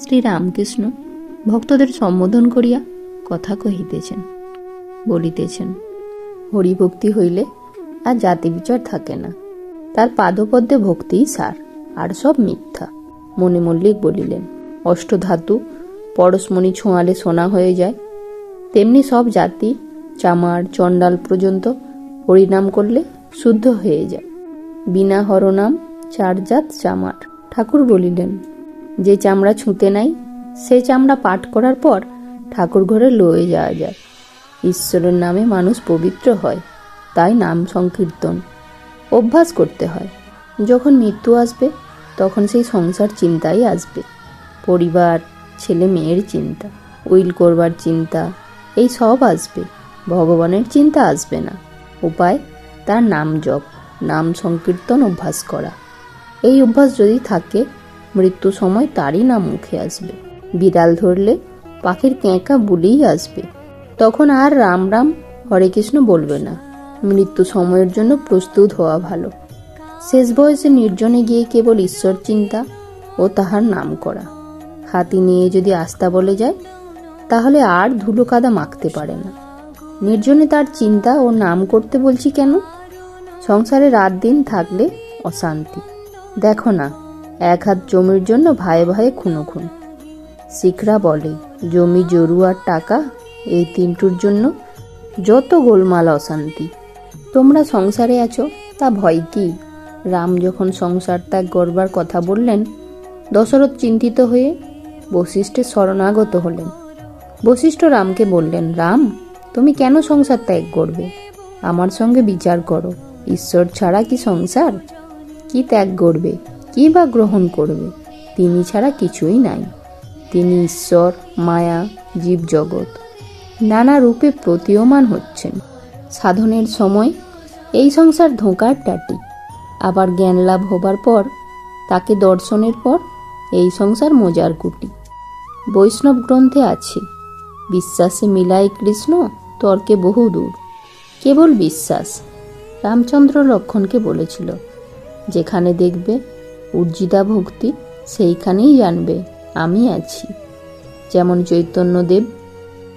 শ্রীরামকৃষ্ণ ভক্তদের সম্বোধন করিয়া কথা কহিতেছেন, বলিতেছেন, হরিভক্তি হইলে আর জাতি বিচার থাকে না, তার পাদপদ্মে ভক্তিই সার, আর সব মিথ্যা। মণি মল্লিক বলিলেন, অষ্টধাতু পরশমণি ছোঁয়ালে সোনা হয়ে যায়, তেমনি সব জাতি চামার চণ্ডাল পর্যন্ত হরিনাম করলে শুদ্ধ হয়ে যায়। বিনা হরনাম চার জাত চামার। ঠাকুর বলিলেন, যে চামড়া ছুঁতে নাই সে চামড়া পাঠ করার পর ঠাকুর ঘরে লয়ে যাওয়া যায়। ঈশ্বরের নামে মানুষ পবিত্র হয়, তাই নাম সংকীর্তন অভ্যাস করতে হয়। যখন মৃত্যু আসবে তখন সেই সংসার চিন্তাই আসবে, পরিবার ছেলে মেয়ের চিন্তা, উইল করবার চিন্তা, এই সব আসবে, ভগবানের চিন্তা আসবে না। উপায় তার নাম জপ, নাম সংকীর্তন অভ্যাস করা। এই অভ্যাস যদি থাকে, মৃত্যু সময় তারই নাম মুখে আসবে। বিড়াল ধরলে পাখির ক্যাঁকা বলেই আসবে, তখন আর রাম রাম হরে কৃষ্ণ বলবে না। মৃত্যু সময়ের জন্য প্রস্তুত হওয়া ভালো। শেষ বয়সে নির্জনে গিয়ে কেবল ঈশ্বর চিন্তা ও তাহার নাম করা। হাতি নিয়ে যদি আস্থা বলে যায়, তাহলে আর ধুলো কাদা মাখতে পারে না। নির্জনে তার চিন্তা ও নাম করতে বলছি কেন? সংসারে রাত দিন থাকলে অশান্তি। দেখো না, এক হাত জমির জন্য ভাইয়ে ভাইয়ে খুনোখুন। শিখরা বলে, জমি জরু আর টাকা, এই তিনটুর জন্য যত গোলমাল অশান্তি। তোমরা সংসারে আছো, তা ভয় কি? রাম যখন সংসার ত্যাগ করবার কথা বললেন, দশরথ চিন্তিত হয়ে বশিষ্ঠের শরণাগত হলেন। বশিষ্ঠ রামকে বললেন, রাম, তুমি কেন সংসার ত্যাগ করবে? আমার সঙ্গে বিচার করো। ঈশ্বর ছাড়া কি সংসার? কি ত্যাগ করবে, কি বা গ্রহণ করবে? তিনি ছাড়া কিছুই নাই। তিনি ঈশ্বর, মায়া, জীব জগৎ নানা রূপে প্রতীয়মান হচ্ছেন। সাধনের সময় এই সংসার ধোঁকার টাটি, আবার জ্ঞান লাভ হবার পর তাকে দর্শনের পর এই সংসার মজার কুটি। বৈষ্ণব গ্রন্থে আছে, বিশ্বাসে মিলাই কৃষ্ণ, তর্কে বহু দূর। কেবল বিশ্বাস। রামচন্দ্র লক্ষ্মণকে বলেছিল, যেখানে দেখবে উর্জিতা ভক্তি, সেইখানেই জানবে আমি আছি। যেমন চৈতন্যদেব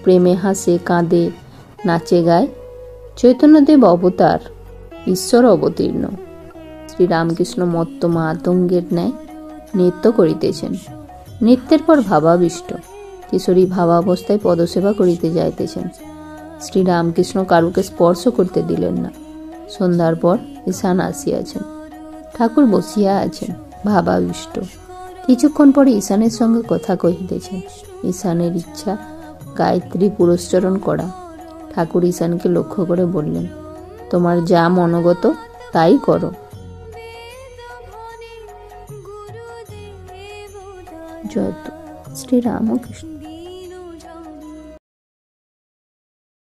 প্রেমে হাসে কাঁদে নাচে গায়, চৈতন্যদেব অবতার, ঈশ্বর অবতীর্ণ। শ্রীরামকৃষ্ণ মত্ত মাতঙ্গের ন্যায় নৃত্য করিতেছেন। নৃত্যের পর ভাবাবিষ্ট কিশোরী ভাবাবস্থায় পদসেবা করিতে যাইতেছেন। শ্রীরামকৃষ্ণ কারুকে স্পর্শ করতে দিলেন না। সন্ধ্যার পর ঈশান আসিয়াছেন। ঠাকুর বসিয়া আছেন ভাবাবিষ্ট। কিছুক্ষণ পরে ঈশানের সঙ্গে কথা কহিতেছেন। ঈশানের ইচ্ছা গায়ত্রী পুরস্চরণ করা। ঠাকুর ঈশানকে লক্ষ্য করে বললেন, তোমার যা মনোগত তাই করো। জয়তু শ্রীরামকৃষ্ণ।